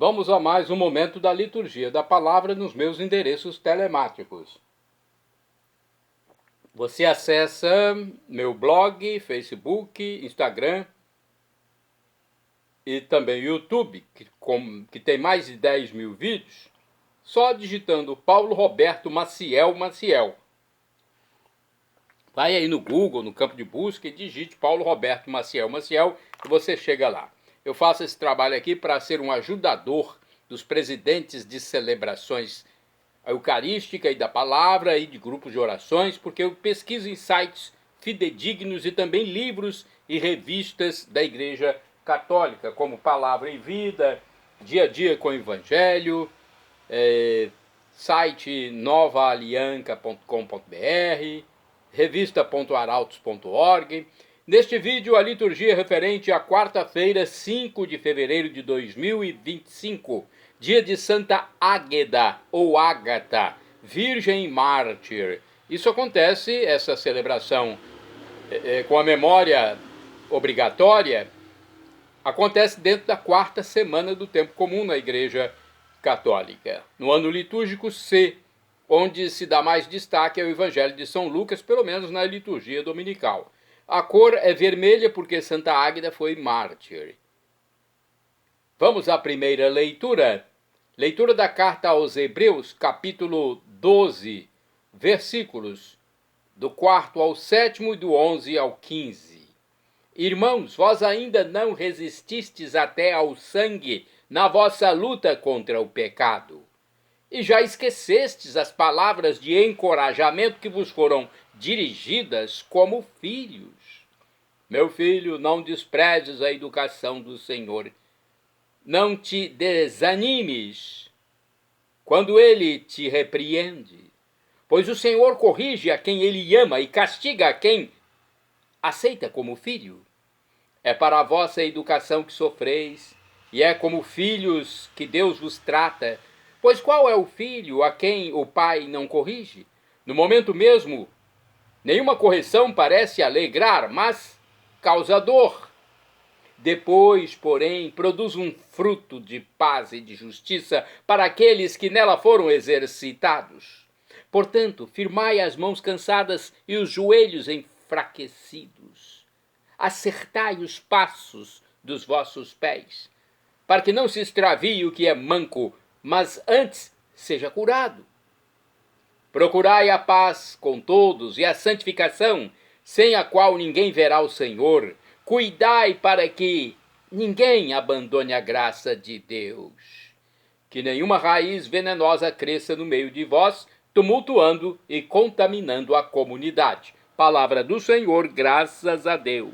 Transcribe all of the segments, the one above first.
Vamos a mais um momento da liturgia da palavra nos meus endereços telemáticos. Você acessa meu blog, Facebook, Instagram e também YouTube, que tem mais de 10 mil vídeos, só digitando Paulo Roberto Maciel. Vai aí no Google, no campo de busca, e digite Paulo Roberto Maciel e você chega lá. Eu faço esse trabalho aqui para ser um ajudador dos presidentes de celebrações eucarística e da palavra e de grupos de orações, porque eu pesquiso em sites fidedignos e também livros e revistas da Igreja Católica, como Palavra e Vida, Dia a Dia com o Evangelho, site novaalianca.com.br, revista.arautos.org. Neste vídeo, a liturgia referente à quarta-feira, 5 de fevereiro de 2025, dia de Santa Águeda, ou Ágata, Virgem Mártir. Isso acontece, essa celebração com a memória obrigatória, acontece dentro da quarta semana do tempo comum na Igreja Católica. No ano litúrgico C, onde se dá mais destaque ao Evangelho de São Lucas, pelo menos na liturgia dominical. A cor é vermelha porque Santa Águeda foi mártir. Vamos à primeira leitura. Leitura da carta aos Hebreus, capítulo 12, versículos do 4 ao 7 e do 11 ao 15. Irmãos, vós ainda não resististes até ao sangue na vossa luta contra o pecado. E já esquecestes as palavras de encorajamento que vos foram dirigidas como filhos. Meu filho, não desprezes a educação do Senhor. Não te desanimes quando ele te repreende, pois o Senhor corrige a quem ele ama e castiga a quem aceita como filho. É para a vossa educação que sofreis, e é como filhos que Deus vos trata. Pois qual é o filho a quem o pai não corrige? No momento mesmo, nenhuma correção parece alegrar, mas causa dor. Depois, porém, produz um fruto de paz e de justiça para aqueles que nela foram exercitados. Portanto, firmai as mãos cansadas e os joelhos enfraquecidos. Acertai os passos dos vossos pés, para que não se extravie o que é manco, mas antes seja curado. Procurai a paz com todos e a santificação, sem a qual ninguém verá o Senhor. Cuidai para que ninguém abandone a graça de Deus. Que nenhuma raiz venenosa cresça no meio de vós, tumultuando e contaminando a comunidade. Palavra do Senhor, graças a Deus.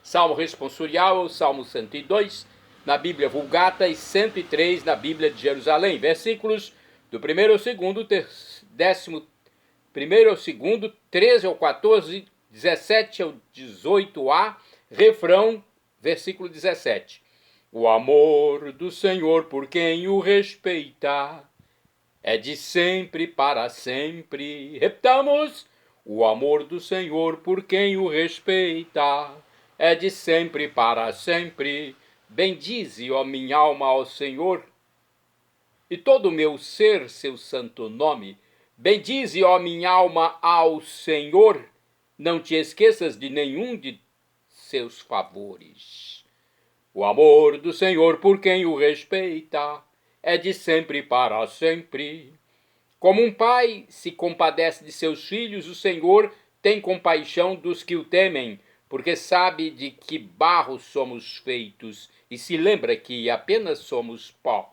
Salmo responsorial, Salmo 102, na Bíblia Vulgata, e 103 na Bíblia de Jerusalém. Versículos do 1º ao 2º, 1º ao 2º, 13 ao 14, 17 ao 18a, refrão, versículo 17. O amor do Senhor por quem o respeita é de sempre para sempre. Repitamos: o amor do Senhor por quem o respeita é de sempre para sempre. Bendize, ó minha alma, ao Senhor, e todo o meu ser seu santo nome. Bendize, ó minha alma, ao Senhor, não te esqueças de nenhum de seus favores. O amor do Senhor por quem o respeita é de sempre para sempre. Como um pai se compadece de seus filhos, o Senhor tem compaixão dos que o temem, porque sabe de que barro somos feitos e se lembra que apenas somos pó.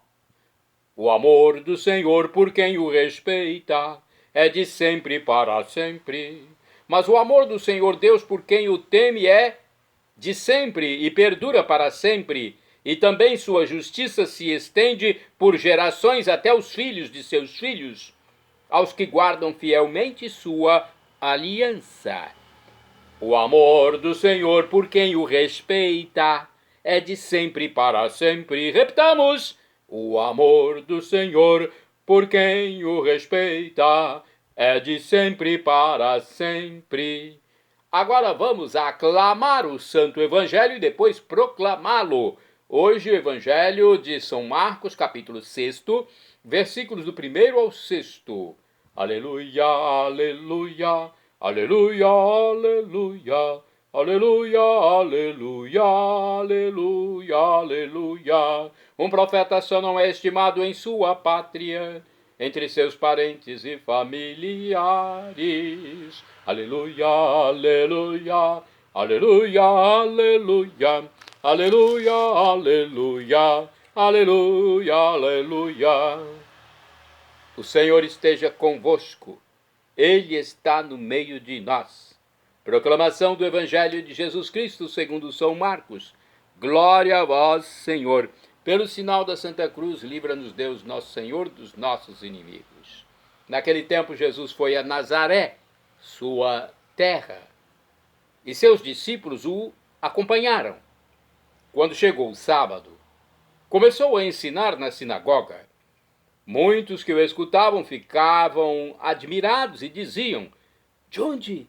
O amor do Senhor por quem o respeita é de sempre para sempre. Mas o amor do Senhor Deus por quem o teme é de sempre e perdura para sempre. E também sua justiça se estende por gerações até os filhos de seus filhos, aos que guardam fielmente sua aliança. O amor do Senhor por quem o respeita é de sempre para sempre. Repitamos: o amor do Senhor por quem o respeita é de sempre para sempre. Agora vamos aclamar o Santo Evangelho e depois proclamá-lo. Hoje, o Evangelho de São Marcos, capítulo 6, versículos do 1º ao 6º. Aleluia, aleluia, aleluia, aleluia, aleluia, aleluia, aleluia, aleluia. Um profeta só não é estimado em sua pátria, entre seus parentes e familiares. Aleluia, aleluia, aleluia, aleluia, aleluia, aleluia, aleluia, aleluia. O Senhor esteja convosco, Ele está no meio de nós. Proclamação do Evangelho de Jesus Cristo segundo São Marcos. Glória a vós, Senhor. Pelo sinal da Santa Cruz, livra-nos Deus, nosso Senhor, dos nossos inimigos. Naquele tempo, Jesus foi a Nazaré, sua terra, e seus discípulos o acompanharam. Quando chegou o sábado, começou a ensinar na sinagoga. Muitos que o escutavam ficavam admirados e diziam: de onde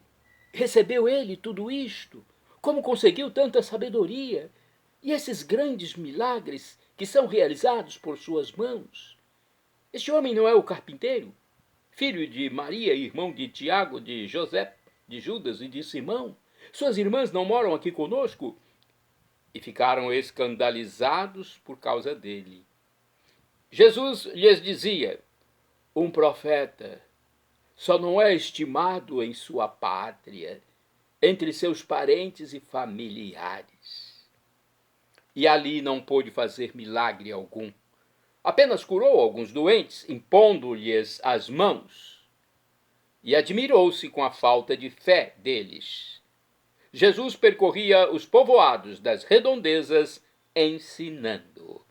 recebeu ele tudo isto? Como conseguiu tanta sabedoria? E esses grandes milagres que são realizados por suas mãos? Este homem não é o carpinteiro, filho de Maria, irmão de Tiago, de José, de Judas e de Simão? Suas irmãs não moram aqui conosco? E ficaram escandalizados por causa dele. Jesus lhes dizia: um profeta só não é estimado em sua pátria, entre seus parentes e familiares. E ali não pôde fazer milagre algum. Apenas curou alguns doentes, impondo-lhes as mãos. E admirou-se com a falta de fé deles. Jesus percorria os povoados das redondezas, ensinando.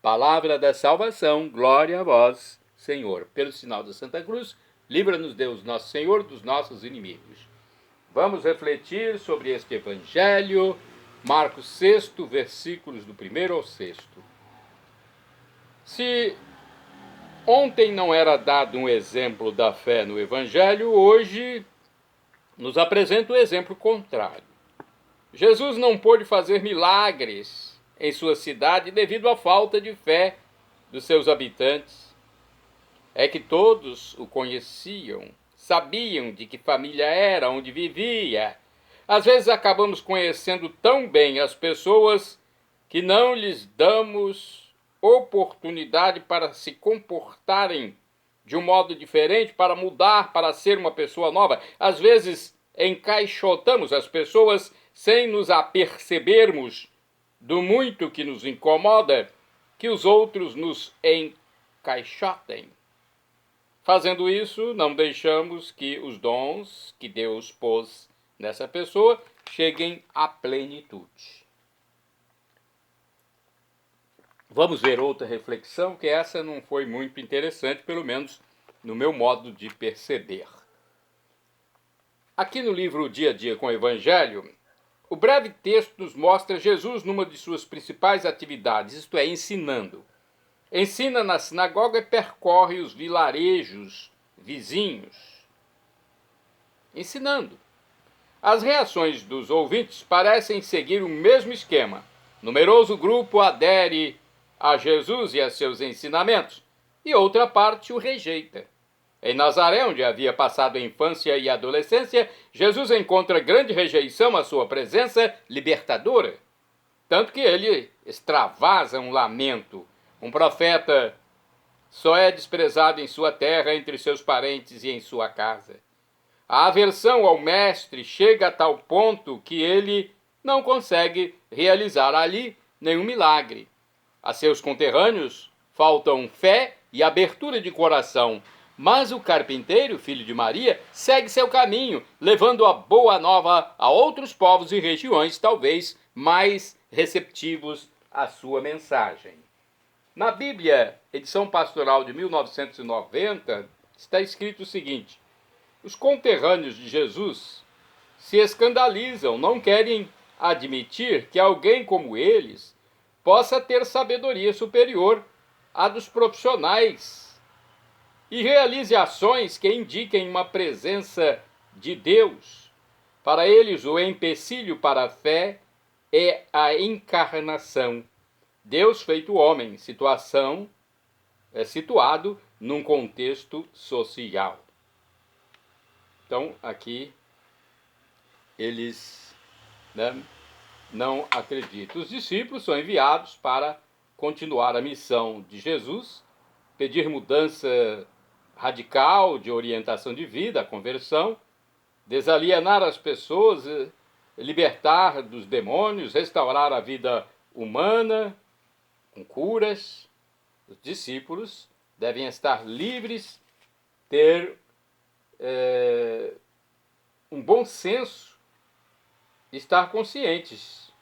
Palavra da salvação, glória a vós, Senhor. Pelo sinal da Santa Cruz, livra-nos Deus, nosso Senhor, dos nossos inimigos. Vamos refletir sobre este Evangelho, Marcos 6, versículos do 1º ao 6º. Se ontem não era dado um exemplo da fé no Evangelho, hoje nos apresenta o exemplo contrário. Jesus não pôde fazer milagres em sua cidade devido à falta de fé dos seus habitantes. É que todos o conheciam, sabiam de que família era, onde vivia. Às vezes acabamos conhecendo tão bem as pessoas que não lhes damos oportunidade para se comportarem de um modo diferente, para mudar, para ser uma pessoa nova. Às vezes encaixotamos as pessoas sem nos apercebermos do muito que nos incomoda, que os outros nos encaixotem. Fazendo isso, não deixamos que os dons que Deus pôs nessa pessoa cheguem à plenitude. Vamos ver outra reflexão, que essa não foi muito interessante, pelo menos no meu modo de perceber. Aqui no livro Dia a Dia com o Evangelho, o breve texto nos mostra Jesus numa de suas principais atividades, isto é, ensinando. Ensina na sinagoga e percorre os vilarejos vizinhos, ensinando. As reações dos ouvintes parecem seguir o mesmo esquema. Numeroso grupo adere a Jesus e a seus ensinamentos, e outra parte o rejeita. Em Nazaré, onde havia passado a infância e a adolescência, Jesus encontra grande rejeição à sua presença libertadora, tanto que ele extravasa um lamento. Um profeta só é desprezado em sua terra, entre seus parentes e em sua casa. A aversão ao mestre chega a tal ponto que ele não consegue realizar ali nenhum milagre. A seus conterrâneos faltam fé e abertura de coração, mas o carpinteiro, filho de Maria, segue seu caminho, levando a boa nova a outros povos e regiões, talvez mais receptivos à sua mensagem. Na Bíblia, edição pastoral de 1990, está escrito o seguinte: os conterrâneos de Jesus se escandalizam, não querem admitir que alguém como eles possa ter sabedoria superior à dos profissionais e realize ações que indiquem uma presença de Deus. Para eles, o empecilho para a fé é a encarnação Deus feito homem, situado num contexto social. Então, aqui, eles, né, não acreditam. Os discípulos são enviados para continuar a missão de Jesus, pedir mudança radical de orientação de vida, a conversão, desalienar as pessoas, libertar dos demônios, restaurar a vida humana com curas. Os discípulos devem estar livres, ter um bom senso, estar conscientes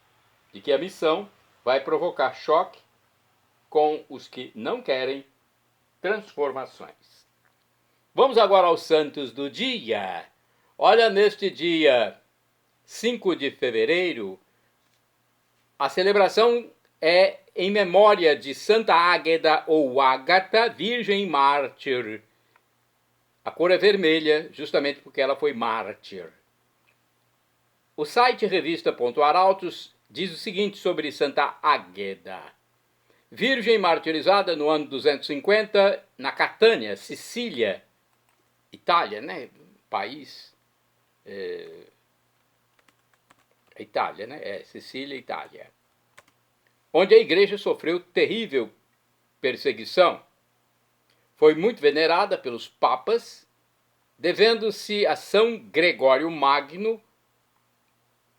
de que a missão vai provocar choque com os que não querem transformações. Vamos agora aos santos do dia. Olha, neste dia 5 de fevereiro, a celebração é em memória de Santa Águeda ou Ágata, virgem mártir. A cor é vermelha, justamente porque ela foi mártir. O site revista.arautos diz o seguinte sobre Santa Águeda. Virgem martirizada no ano 250, na Catânia, Sicília, Itália, né? País. Itália, né? Sicília, Itália. Onde a igreja sofreu terrível perseguição. Foi muito venerada pelos papas, devendo-se a São Gregório Magno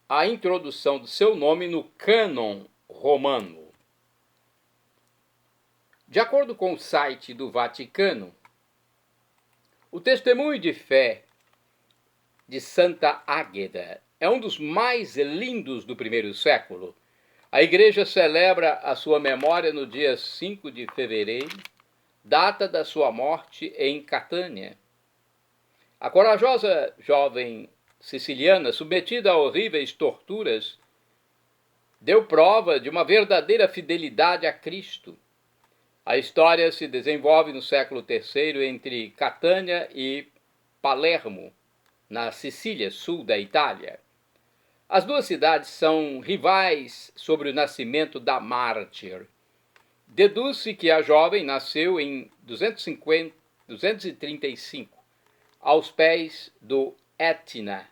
a introdução do seu nome no cânon romano. De acordo com o site do Vaticano, o testemunho de fé de Santa Águeda é um dos mais lindos do primeiro século. A igreja celebra a sua memória no dia 5 de fevereiro, data da sua morte em Catânia. A corajosa jovem siciliana, submetida a horríveis torturas, deu prova de uma verdadeira fidelidade a Cristo. A história se desenvolve no século III entre Catânia e Palermo, na Sicília, sul da Itália. As duas cidades são rivais sobre o nascimento da mártir. Deduz-se que a jovem nasceu em 235, aos pés do Etna,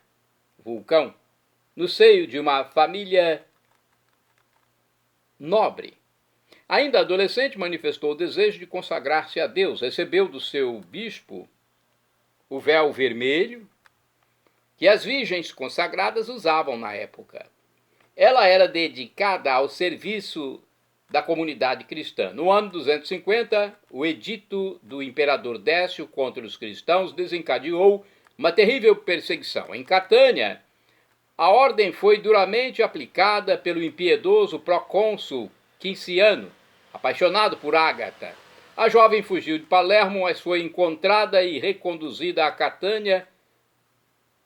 vulcão, no seio de uma família nobre. Ainda adolescente, manifestou o desejo de consagrar-se a Deus. Recebeu do seu bispo o véu vermelho que as virgens consagradas usavam na época. Ela era dedicada ao serviço da comunidade cristã. No ano 250, o edito do imperador Décio contra os cristãos desencadeou uma terrível perseguição. Em Catânia, a ordem foi duramente aplicada pelo impiedoso procônsul Quinciano, apaixonado por Ágata. A jovem fugiu de Palermo, mas foi encontrada e reconduzida a Catânia,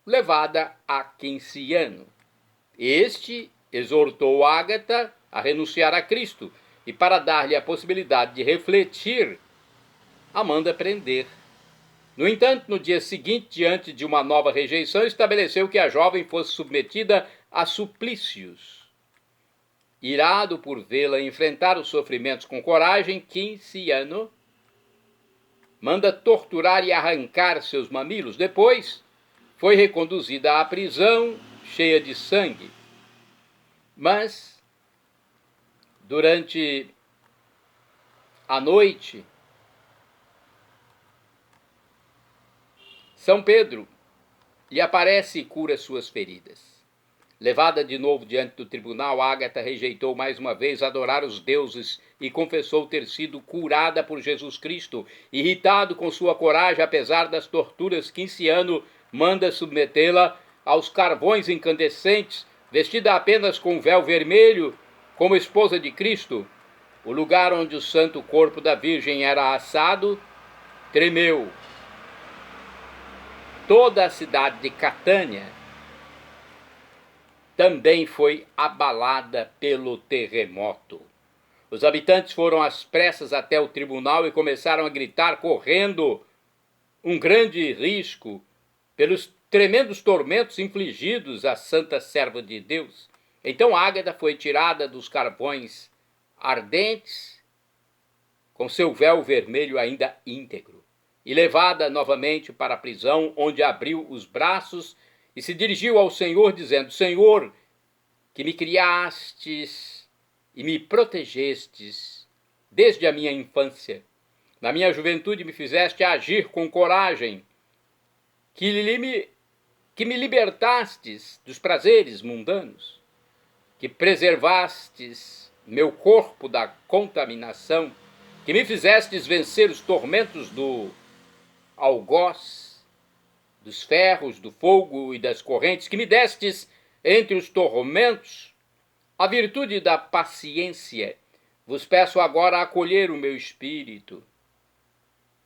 levada a Quinciano. Este exortou Ágata a renunciar a Cristo e, para dar-lhe a possibilidade de refletir, a manda prender. No entanto, no dia seguinte, diante de uma nova rejeição, estabeleceu que a jovem fosse submetida a suplícios. Irado por vê-la enfrentar os sofrimentos com coragem, Quinciano manda torturar e arrancar seus mamilos. Depois, foi reconduzida à prisão, cheia de sangue. Mas, durante a noite, São Pedro lhe aparece e cura suas feridas. Levada de novo diante do tribunal, Ágata rejeitou mais uma vez adorar os deuses e confessou ter sido curada por Jesus Cristo. Irritado com sua coragem, apesar das torturas, Quinciano manda submetê-la aos carvões incandescentes, vestida apenas com um véu vermelho, como esposa de Cristo. O lugar onde o santo corpo da Virgem era assado tremeu. Toda a cidade de Catânia também foi abalada pelo terremoto. Os habitantes foram às pressas até o tribunal e começaram a gritar, correndo um grande risco pelos tremendos tormentos infligidos à santa serva de Deus. Então Ágata foi tirada dos carvões ardentes, com seu véu vermelho ainda íntegro, e levada novamente para a prisão, onde abriu os braços e se dirigiu ao Senhor, dizendo: Senhor, que me criastes e me protegestes desde a minha infância, na minha juventude me fizeste agir com coragem, que me libertastes dos prazeres mundanos, que preservastes meu corpo da contaminação, que me fizestes vencer os tormentos do algoz, dos ferros, do fogo e das correntes, que me destes entre os tormentos a virtude da paciência. Vos peço agora acolher o meu espírito,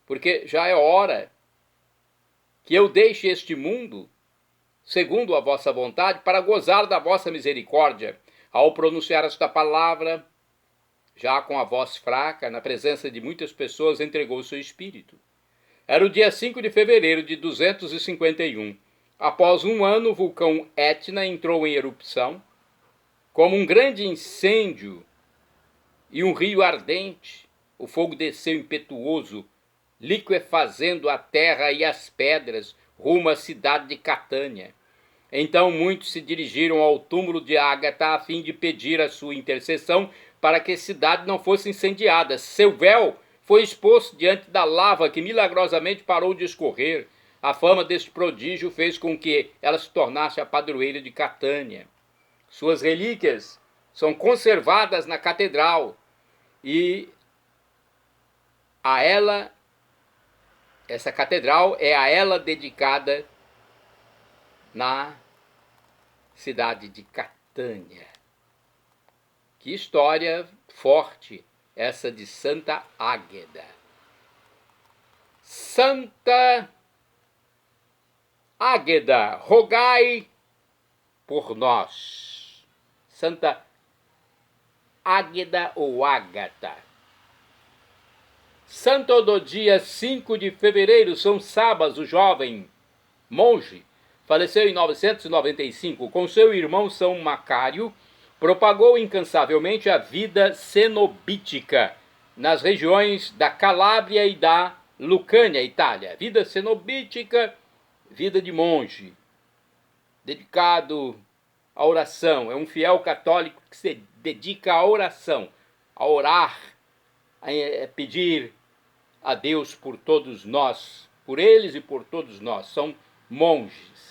porque já é hora que eu deixe este mundo, segundo a vossa vontade, para gozar da vossa misericórdia. Ao pronunciar esta palavra, já com a voz fraca, na presença de muitas pessoas, entregou o seu espírito. Era o dia 5 de fevereiro de 251. Após um ano, o vulcão Etna entrou em erupção, como um grande incêndio e um rio ardente. O fogo desceu impetuoso, liquefazendo a terra e as pedras, rumo à cidade de Catânia. Então muitos se dirigiram ao túmulo de Ágata a fim de pedir a sua intercessão para que a cidade não fosse incendiada. Seu véu foi exposto diante da lava que milagrosamente parou de escorrer. A fama deste prodígio fez com que ela se tornasse a padroeira de Catânia. Suas relíquias são conservadas na catedral e a ela, essa catedral é a ela dedicada na cidade de Catânia. Que história forte essa de Santa Águeda. Santa Águeda, rogai por nós. Santa Águeda ou Ágata. Santo do dia 5 de fevereiro, São Sabas, o jovem monge, faleceu em 995. Com seu irmão São Macário, propagou incansavelmente a vida cenobítica nas regiões da Calábria e da Lucânia, Itália. Vida cenobítica, vida de monge, dedicado à oração. É um fiel católico que se dedica à oração, a orar, a pedir a Deus por todos nós, por eles e por todos nós. São monges.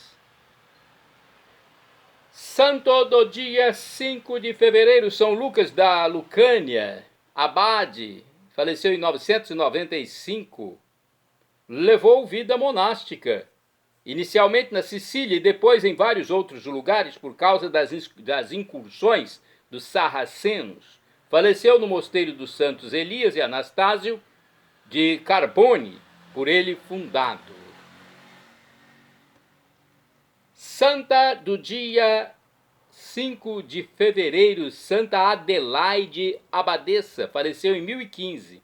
Santo do dia 5 de fevereiro, São Lucas da Lucânia, abade, faleceu em 995, levou vida monástica, inicialmente na Sicília e depois em vários outros lugares por causa das incursões dos sarracenos. Faleceu no mosteiro dos Santos Elias e Anastásio de Carbone, por ele fundado. Santa do dia 5 de fevereiro, Santa Adelaide Abadesa, faleceu em 1015.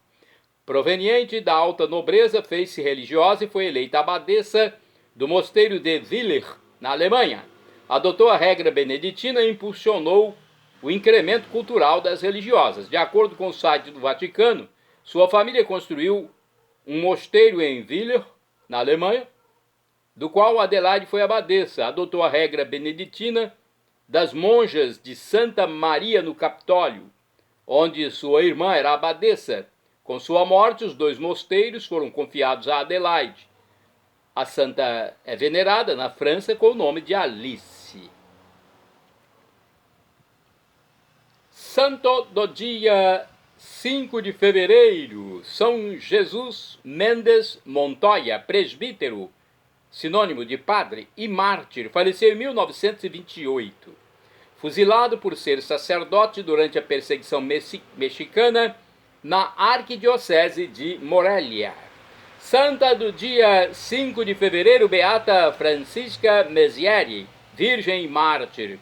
Proveniente da alta nobreza, fez-se religiosa e foi eleita abadesa do mosteiro de Villers, na Alemanha. Adotou a regra beneditina e impulsionou o incremento cultural das religiosas. De acordo com o site do Vaticano, sua família construiu um mosteiro em Villers, na Alemanha, do qual Adelaide foi abadesa. Adotou a regra beneditina das monjas de Santa Maria no Capitólio, onde sua irmã era abadesa. Com sua morte, os dois mosteiros foram confiados a Adelaide. A santa é venerada na França com o nome de Alice. Santo do dia 5 de fevereiro, São Jesus Mendes Montoya, presbítero, sinônimo de padre e mártir, faleceu em 1928. Fuzilado por ser sacerdote durante a perseguição mexicana na arquidiocese de Morelia. Santa do dia 5 de fevereiro, Beata Francisca Mesieri, virgem e mártir.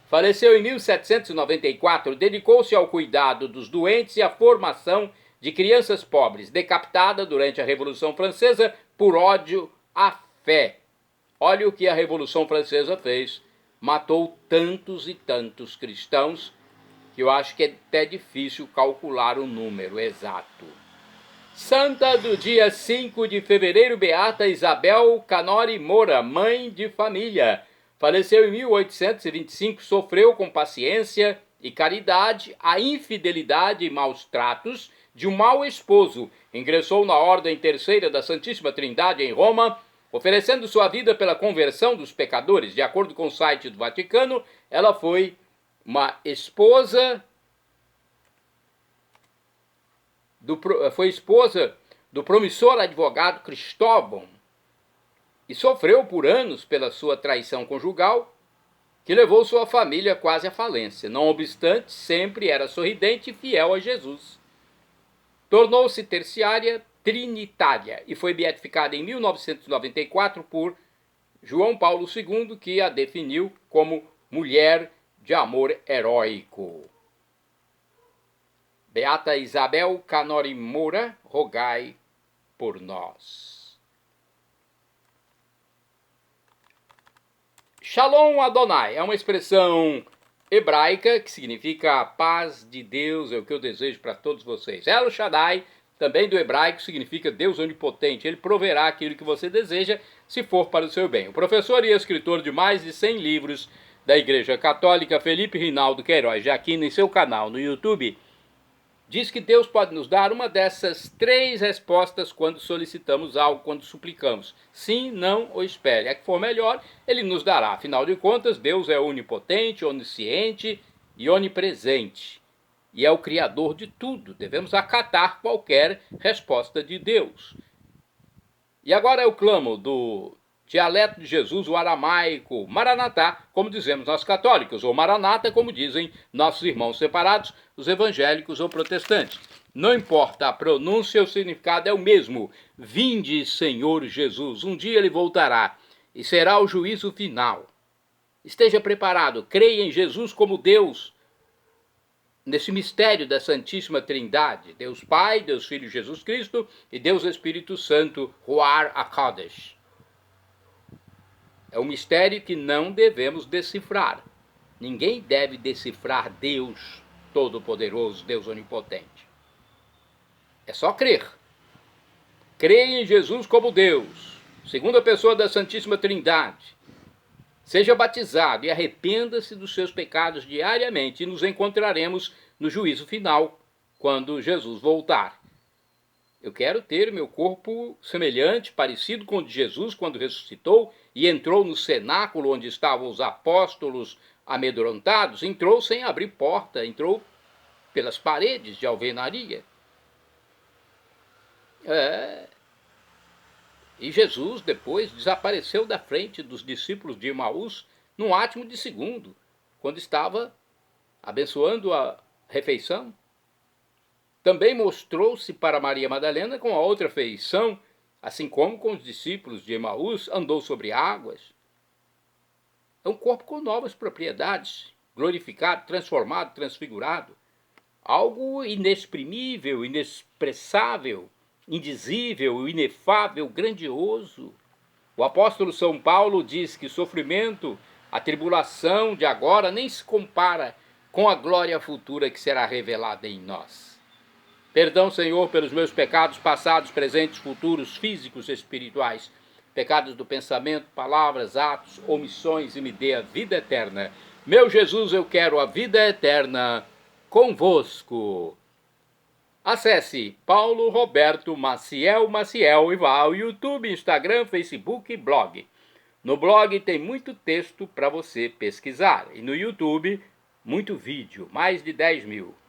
Faleceu em 1794, dedicou-se ao cuidado dos doentes e à formação de crianças pobres, decapitada durante a Revolução Francesa por ódio à fé. Olha o que a Revolução Francesa fez. Matou tantos e tantos cristãos que eu acho que é até difícil calcular o número exato. Santa do dia 5 de fevereiro, Beata Isabel Canori Moura, mãe de família. Faleceu em 1825, sofreu com paciência e caridade a infidelidade e maus tratos de um mau esposo. Ingressou na Ordem Terceira da Santíssima Trindade em Roma, oferecendo sua vida pela conversão dos pecadores. De acordo com o site do Vaticano, ela foi uma esposa do promissor advogado Cristóvão e sofreu por anos pela sua traição conjugal, que levou sua família quase à falência. Não obstante, sempre era sorridente e fiel a Jesus. Tornou-se terciária trinitária e foi beatificada em 1994 por João Paulo II, que a definiu como mulher de amor heróico. Beata Isabel Canori Moura, rogai por nós. Shalom Adonai é uma expressão hebraica que significa a paz de Deus, é o que eu desejo para todos vocês. El Shaddai, também do hebraico, significa Deus onipotente. Ele proverá aquilo que você deseja, se for para o seu bem. O professor e escritor de mais de 100 livros da Igreja Católica, Felipe Rinaldo Queiroz de Aquino, em seu canal no YouTube, diz que Deus pode nos dar uma dessas 3 respostas quando solicitamos algo, quando suplicamos. Sim, não ou espere. A que for melhor, Ele nos dará. Afinal de contas, Deus é onipotente, onisciente e onipresente. E é o Criador de tudo. Devemos acatar qualquer resposta de Deus. E agora eu clamo do dialeto de Jesus, o aramaico, Maranatá, como dizemos nós católicos, ou Maranata, como dizem nossos irmãos separados, os evangélicos ou protestantes. Não importa a pronúncia, o significado é o mesmo. Vinde, Senhor Jesus. Um dia Ele voltará e será o juízo final. Esteja preparado, creia em Jesus como Deus, nesse mistério da Santíssima Trindade, Deus Pai, Deus Filho Jesus Cristo e Deus Espírito Santo, Ruach HaKodesh. É um mistério que não devemos decifrar. Ninguém deve decifrar Deus Todo-Poderoso, Deus Onipotente. É só crer. Creia em Jesus como Deus, segunda pessoa da Santíssima Trindade. Seja batizado e arrependa-se dos seus pecados diariamente e nos encontraremos no juízo final, quando Jesus voltar. Eu quero ter meu corpo semelhante, parecido com o de Jesus quando ressuscitou e entrou no cenáculo onde estavam os apóstolos amedrontados. Entrou sem abrir porta, entrou pelas paredes de alvenaria. E Jesus depois desapareceu da frente dos discípulos de Emaús num átimo de segundo, quando estava abençoando a refeição. Também mostrou-se para Maria Madalena com a outra feição, assim como com os discípulos de Emaús, andou sobre águas. É um corpo com novas propriedades, glorificado, transformado, transfigurado. Algo inexprimível, inexpressável, indizível, inefável, grandioso. O apóstolo São Paulo diz que o sofrimento, a tribulação de agora nem se compara com a glória futura que será revelada em nós. Perdão, Senhor, pelos meus pecados passados, presentes, futuros, físicos e espirituais, pecados do pensamento, palavras, atos, omissões, e me dê a vida eterna. Meu Jesus, eu quero a vida eterna convosco. Acesse Paulo Roberto Maciel e vá ao YouTube, Instagram, Facebook e blog. No blog tem muito texto para você pesquisar e no YouTube muito vídeo, mais de 10.000.